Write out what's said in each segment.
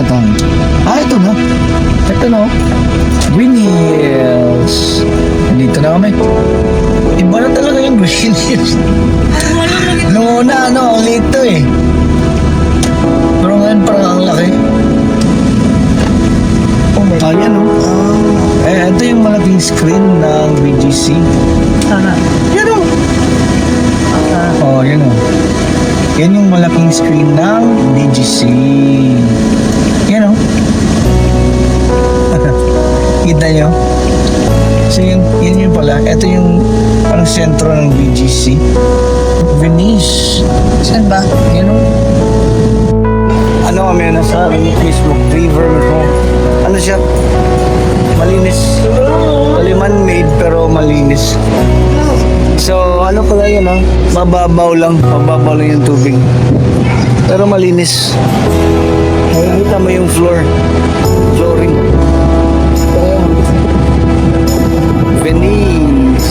tayo. Ito na. Ito na. Green Hills. Dito na kami. Iba na talaga yung Green Hills. Noong una, ang liit to eh. Pero ngayon parang ang laki. Ayan o. Ito yung malaking screen ng BGC. Yan o. Yan o. Yan yung malaking screen ng BGC. Yan o. Kita nyo? So yun yung pala. Ito yung parang sentro ng BGC. Venice. Saan ba? Yan o. Ano kami nasa Facebook River mo. Ano siya? Malinis. Man-made pero malinis. So ano pala yun mababaw lang yung tubig. Pero malinis. Makikita mo yung flooring. Venice.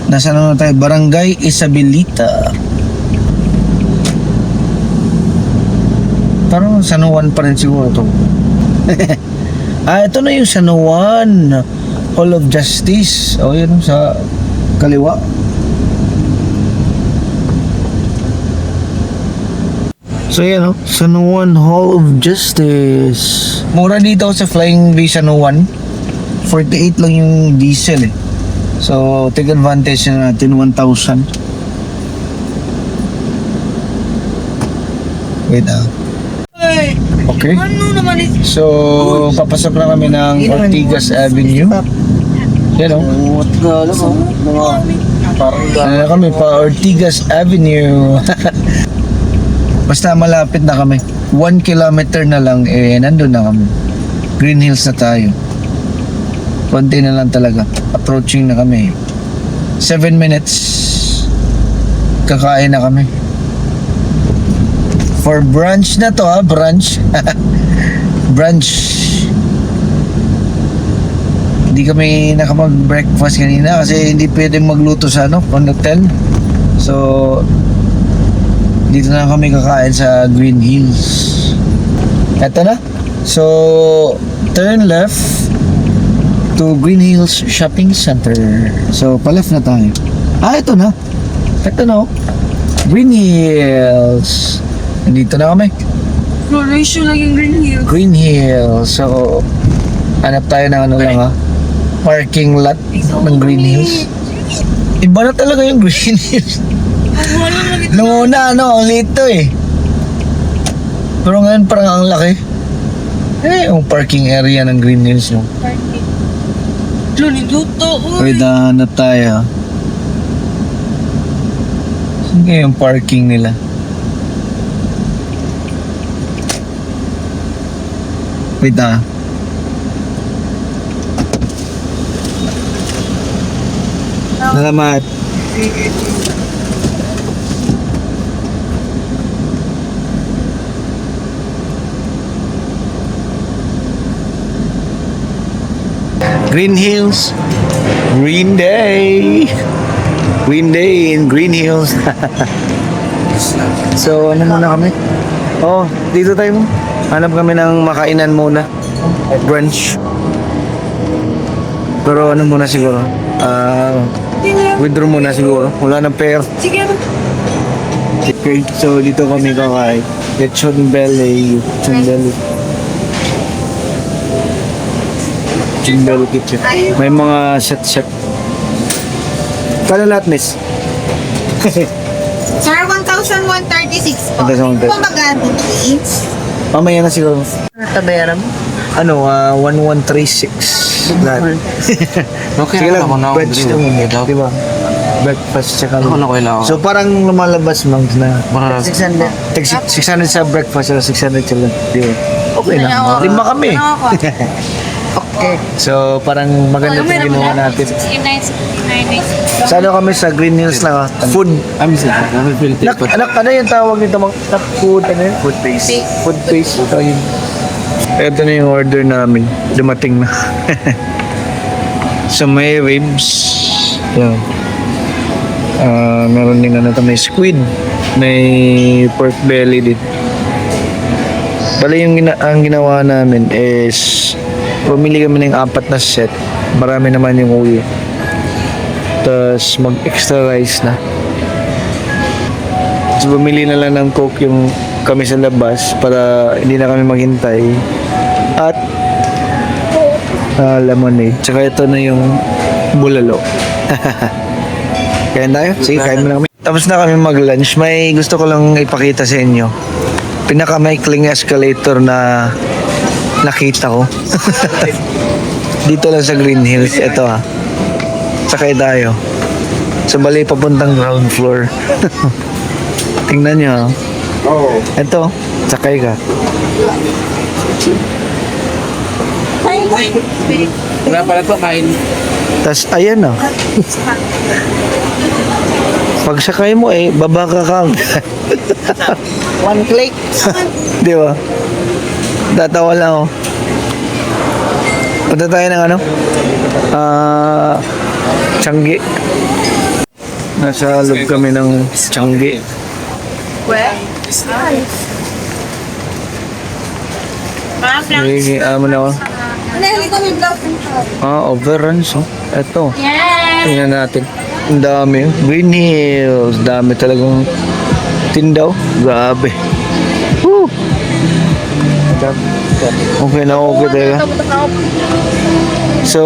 Nasa na tayo? Barangay Isabelita. Parang San Juan pa rin siguro ito. Ito na yung San Juan Hall of Justice. Yan sa kaliwa. So yan San Juan Hall of Justice. Mura dito sa Flying V San Juan. 48 lang yung diesel eh. So, take advantage na natin, 1,000. Wait Okay. So, papasok na kami ng Ortigas Avenue. Yan kami pa Ortigas Avenue. Basta malapit na kami. 1 kilometer na lang, nandun na kami. Green Hills na tayo. Konti na lang talaga. Approaching na kami. 7 minutes. Kakain na kami. For brunch na to brunch. Brunch. Hindi kami nakapag-breakfast kanina kasi hindi pwedeng magluto sa hotel. So, dito na kami kakain sa Green Hills. Eto na. So, turn left to Green Hills Shopping Center. So, pa-left na tayo. Ito na. Ito na Green Hills. Dito na kami. Floration lang yung Green Hills. Green Hills. So, hanap tayo ng parking lot ng Green Hills. Iba na talaga yung Green Hills. Noong una, ang liit to eh. Pero ngayon parang ang laki. Yung parking area ng Green Hills Wait, hanap tayo. Saan kaya yung parking nila? Wait Salamat. Green Hills. Green Day. Green Day in Green Hills. So, ano muna kami? Dito tayo. Hanap kami ng makainan muna. Brunch. Pero ano muna siguro? Withdraw muna siguro. Wala nang pera. Sige. Okay, so dito kami kakain. Lechon belly. Belly kitchen. May mga set. Kala lahat, miss? Sir, 1,136 po. 1,136. Pamagano, please. Mamaya na siguro. Tabayaran mo? 1136. Lahat. Okay, Sige lang, ako na ako breakfast din. lang. Diba? Breakfast tsaka Ako na kailangan. So parang lumalabas month na 600. 600 sa breakfast or 600 sa lunch. Diba? Okay na. 5 kami. Okay. So parang maganda yung ginawa natin. 69. Sana kami sa Green Hills lang Food. I'm sorry. Ano yung tawag nito? Food, ano yun? Food paste. Food paste. Ito yun. Ito na yung order namin. Dumating na. So may ribs. Yan. Meron din ano to, may squid, may pork belly din. Bali ang ginawa namin is pumili kami ng 4 na set. Marami naman yung uwi. Tapos mag-extra rice na. So bumili na lang ng coke yung kami sa labas para hindi na kami maghintay. At lemonade. Tsaka ito na yung bulalo. Kain tayo? Sige, kain mo na kami. Tapos na kami mag-lunch. May gusto ko lang ipakita sa inyo. Pinakamaikling escalator na nakita ko. Dito lang sa Green Hills. Ito ha. Sakay tayo. Sa bali papuntang ground floor. Tingnan nyo ha. Ito. Sakay ka. Wala pala to, kain. Tapos ayan o. Pag sakay mo baba ka kang. 1 click. Di ba? Tatawa lang ako. Punta tayo ng ano? Changi. Nasa loob kami ng Changi. Where? Sige, mo na ako. Overruns. Oh. Eto. Yes! Tingnan natin. Ang dami. Green Hills. Dami talagang tindaw. Grabe. Woo! Okay na okay talaga. So,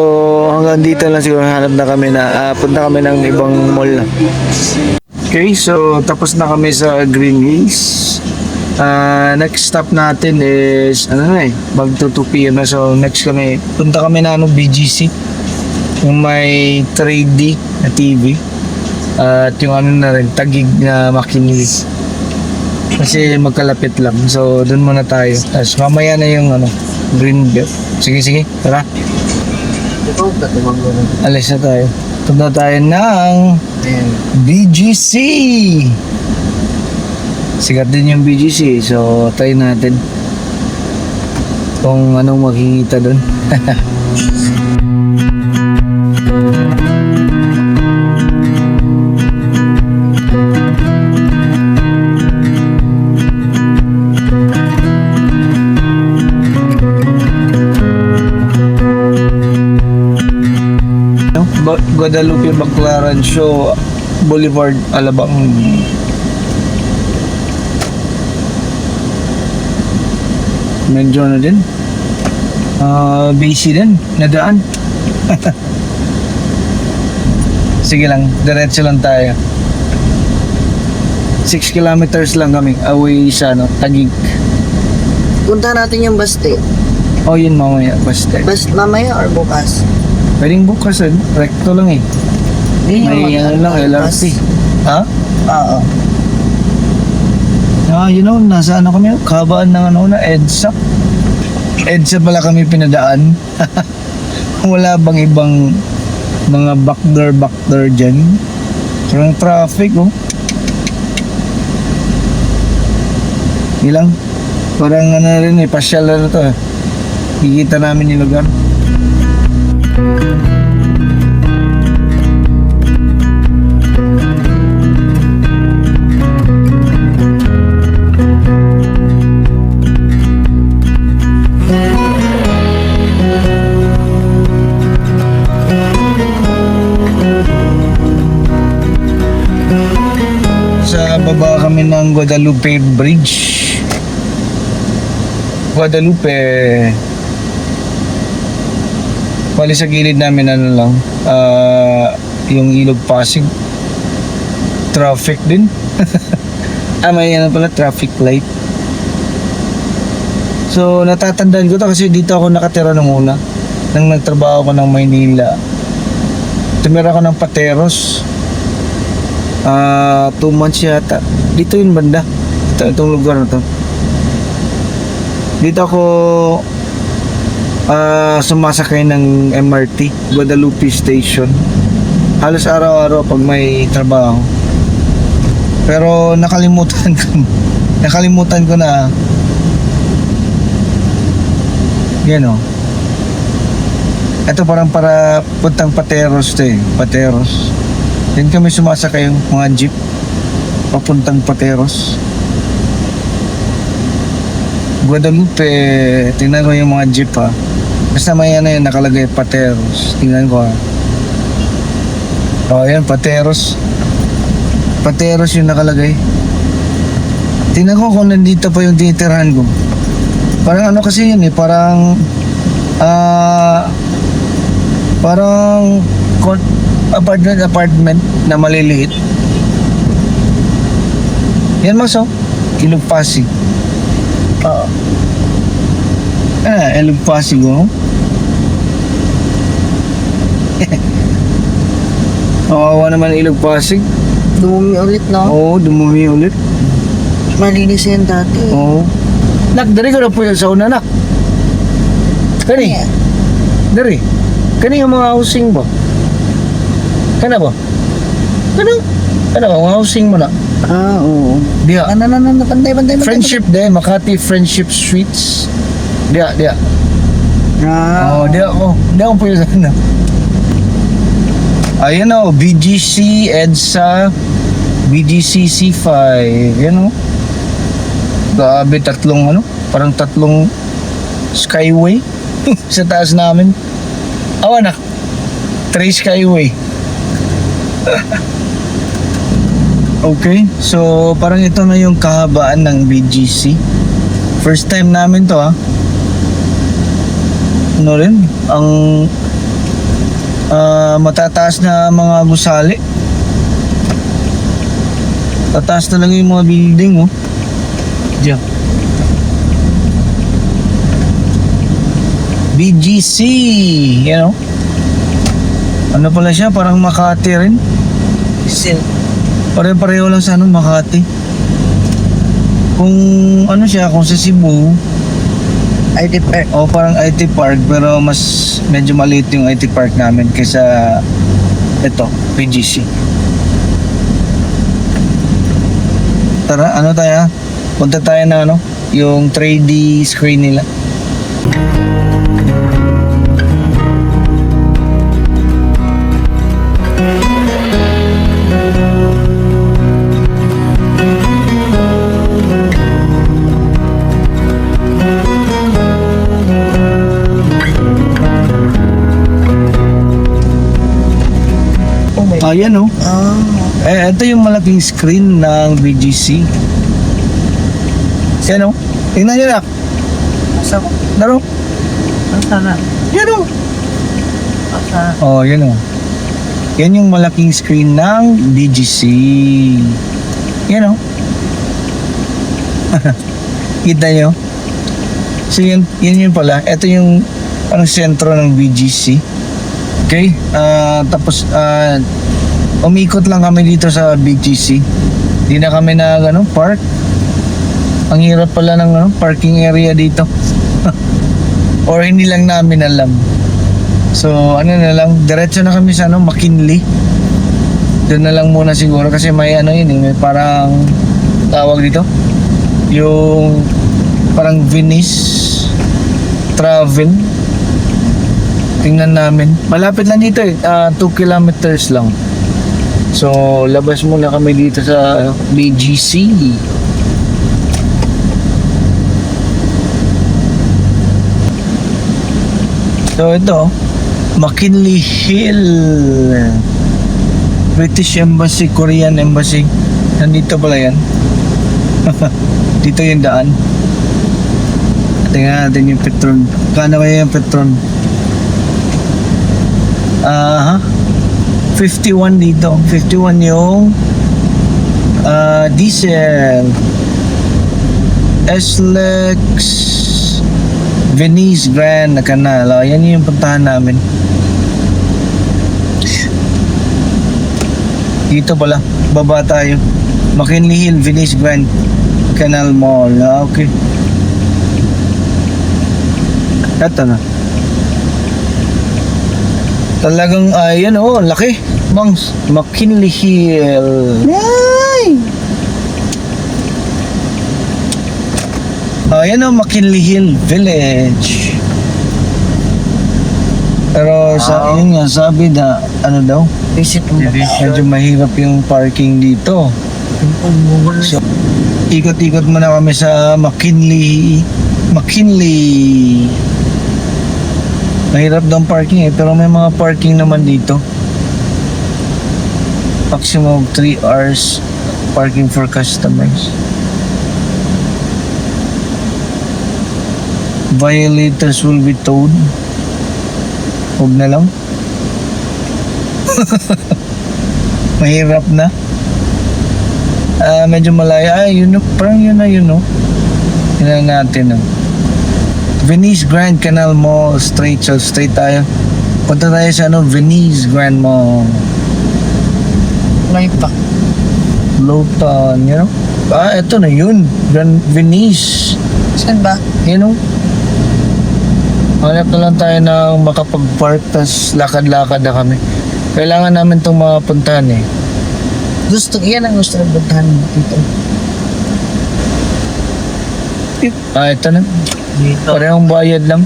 hanggang dito lang siguro hanap na kami na punta kami ng ibang mall na. Okay, so tapos na kami sa Green Hills. Next stop natin is mag 2 PM na. So next kami, punta kami na BGC. Yung may 3D na TV. At yung na rin, tagig na makinis. Kasi magkalapit lang. So dun muna tayo. Tapos mamaya na yung Green Belt. Sige, tara. Alis na tayo. Punta tayo ng BGC. Sikat din yung BGC. So try natin kung anong makikita dun. Guadalupe Baclaran Show Boulevard, Alabang. Medyo din busy din, nadaan. Sige lang, diretso lang tayo. 6 kilometers lang kami away sa Taguig. Punta natin yung Baste. Oh, yun mamaya, basta. Mamaya or bukas? Pwedeng bukas recto lang May LRT. Ha? Oo. Nasa kami, kabaan ng EDSA. EDSA pala kami pinadaan. Wala bang ibang mga backdoor dyan? Parang traffic, Ilang? Parang rin pasyal na to. Kikita namin yung lugar. Sa baba kami ng Guadalupe Bridge. Guadalupe. Bali sa gilid namin yung Ilog Pasig. Traffic din. May pala traffic light. So natatandaan ko to kasi dito ako nakatira nung una. Nang nagtrabaho ko ng Maynila. Tumira ko ng Pateros. 2 months yata. Dito yung banda. Itong lugar na to. Dito ako sumasakay ng MRT, Guadalupe Station. Halos araw-araw pag may trabaho. Pero nakalimutan ko na. Yan Ito parang para puntang Pateros to Pateros. Then kami sumasakay yung mga jeep papuntang Pateros. Guadalupe, tingnan ko yung mga jeep ha. Basta may ano yun, nakalagay Pateros. Tingnan ko ha. Oh, yan, Pateros. Pateros yung nakalagay. Tingnan ko kung nandito pa yung tinitirahan ko. Parang ano kasi yun eh, parang parang apartment na maliliit. Yan mas oh, Ilog Pasig. Oo. Ilog Pasig oh. Kawawa naman Ilog Pasig. Dumumi ulit, no? Oo, dumumi ulit. Malinis yan dati. Oo. Nak, dari ka na po yan sa una, nak. Kani? Yeah. Dari. Kani yung mga housing ba? Kana ba? Kana ba? Mga housing mo na? Oo. Diya. Ano, pantay. Friendship de, Makati Friendship Suites. Diya. Ah. Diya ako po yung sana. Ayan o, BGC, EDSA, BGC C5. Yan o. Grabe, parang tatlong skyway sa taas namin. Anak, 3 skyway. Okay, so parang ito na yung kahabaan ng BGC. First time namin to ha. Ano rin, ang matataas na mga gusali. Tataas talaga yung mga building oh. Diyan. BGC, you know. Ano pala siya, parang Makati rin. Pare-pareho lang sa Makati. Kung ano siya, kung sa Cebu, IT Park. o parang IT Park, pero mas medyo maliit yung IT Park namin kaysa ito, BGC. Tara, ano tayo? Punta tayo na yung 3D screen nila. Ayan oh. Ito yung malaking screen ng BGC. Yan oh. Tingnan nyo na. Asa ko? Laro. Sana. Yan oh. Asa. Oh, yan oh. Yan yung malaking screen ng BGC. Yan oh. Kita nyo? So yan yun pala. Ito yung parang sentro ng BGC. Okay? Tapos umikot lang kami dito sa BGC. Di na kami park. Ang hirap pala ng parking area dito. Or hindi lang namin alam. So na lang, diretso na kami sa McKinley. Doon na lang muna siguro kasi may may parang tawag dito. Yung parang Venice Travel. Tingnan namin. Malapit lang dito 2 kilometers lang. So, labas muna kami dito sa BGC. So, ito, McKinley Hill. British Embassy, Korean Embassy. Nandito pala yan. Dito yung daan. Tingnan natin yung Petron. Kano kaya yung Petron? 51 dito. 51 yung diesel. SLEX Venice Grand na kanal. Yan yung puntahan namin. Dito pala. Baba tayo. McKinley Hill, Venice Grand Canal Mall. Okay. Ito na. Talagang ayan laki. Mangs, McKinley Hill. Yay! Ayan McKinley Hill Village. Pero yun nga, sabi na, daw, Visit mo. Medyo mahirap yung parking dito. So, ikot-ikot muna kami sa McKinley. Mahirap daw ang parking pero may mga parking naman dito. Maximum 3 hours parking for customers. Violators will be towed. Huwag na lang. Mahirap na. Medyo malayo. Yun, parang yun na. Yun na natin. Venice Grand Canal Mall. Straight tayo. Punta tayo sa Venice Grand Mall. May pa. Lowton, eto na yun. Venice. Saan ba? Hanap na lang tayo ng makapag-park, tas lakad-lakad na kami. Kailangan namin itong mapuntahan eh. Yan ang gusto kong puntahan dito. Ito na. Dito. Parehong bayad lang.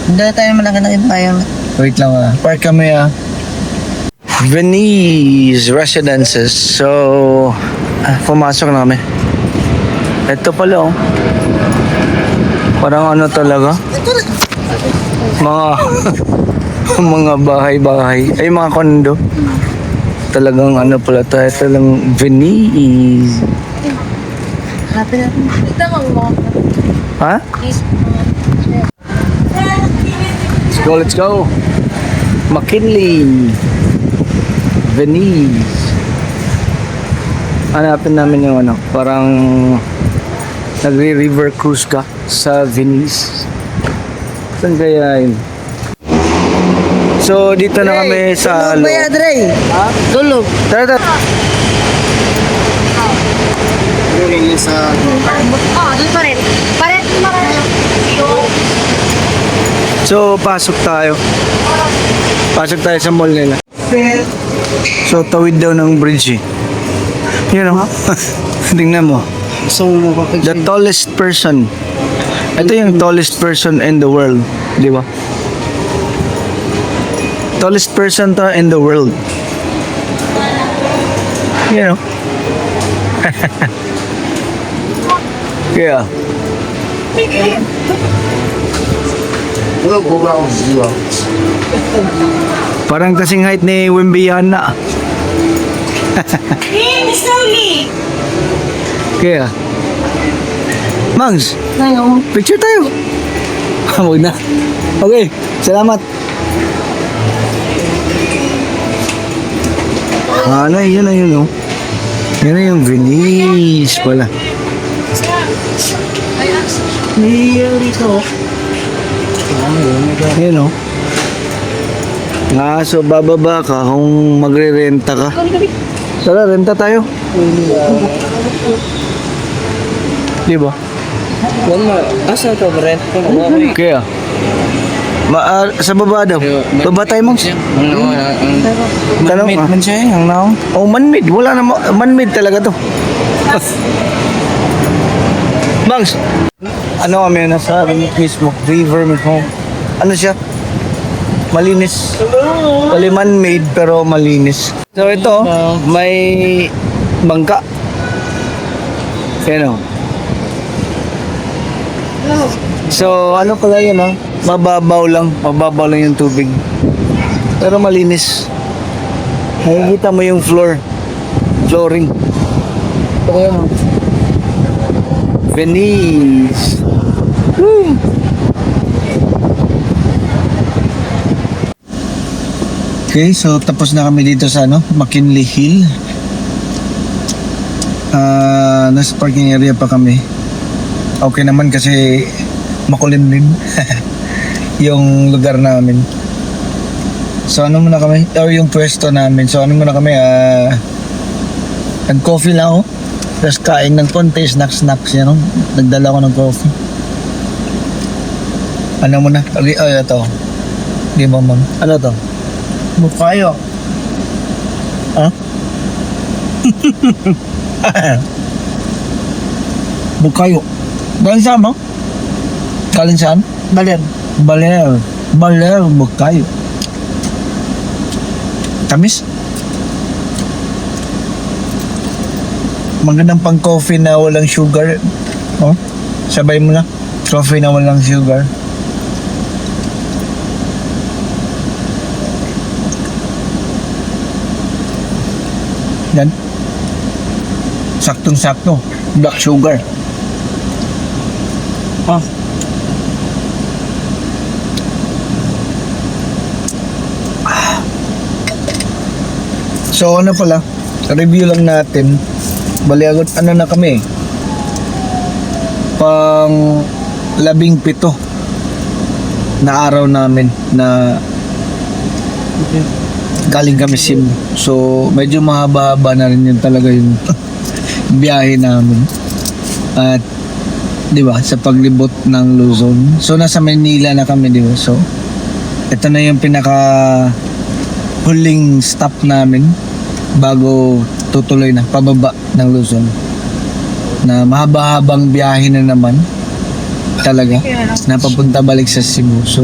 Hindi tayo malaki-laking bayan. Wait lang Park kami Venice Residences. So, pumasok na kami. Ito pala Parang talaga. Mga bahay-bahay. Ay, mga kondo. Talagang pala ito. Ito lang Venice. Lapit natin. Ha? Let's go. McKinley. Venice. Hanapin namin yung parang nagre-river cruise ka sa Venice. Saan kaya yun? So, dito na kami sa Tulog ba yan, Dre? Ha? Tulog. Tara. Oh, doon pa rin. So, pasok tayo sa mall nila. So, tawid daw ng bridge Tingnan mo. So, The tallest person. Ito yung tallest person in the world. Di ba? Tallest person to in the world. Yeah. Parang kasing height ni Wimbiana. Kaya. Mangs, picture tayo. Huwag na. Okay, salamat. Yun na Yun na yung Venice pala. Yun so bababa ka kung magre-renta ka. Tara, renta tayo. Di ba? Asa ito, Brent? Kaya. Sa baba daw. Baba tayo, Mangs. Man-made man siya ang naong. Man-made. Wala na. Man-made talaga to. Mangs. Kami nasa mismo. River mismo. Siya? Malinis. Wali man-made pero malinis. So ito, may bangka. So pala yun mababaw lang yung tubig. Pero malinis. Nakikita mo yung flooring. Venice. Woo! Okay, so tapos na kami dito sa McKinley Hill. Nasa parking area pa kami. Okay naman kasi makulimlim yung lugar namin. So muna kami, yung pwesto namin. So muna kami, nag-coffee lang ako. Tapos kain ng konti, snacks, nagdala ko ng coffee. Muna? Ito. Di ba, ma'am? Ano to? Bukayo. Ha? Bukayo. Galing saan mo? Galing saan? Baler. Baler, Bukayo. Tamis. Magandang pang coffee na walang sugar. Oh, sabay mo na. Coffee na walang sugar. Yan. Saktong-sakto. Black sugar. Ah. So ano pala, review lang natin. Baliagot ano na kami. Pang 17 na araw namin na galing kami Cebu. So medyo mahaba-haba na rin yun talaga yung biyahe namin. At di ba, sa paglibot ng Luzon. So nasa Manila na kami, di ba? So ito na yung pinaka huling stop namin bago tutuloy na pababa ng Luzon, na mahaba-habang biyahe na naman talaga na papunta balik sa Cebu. So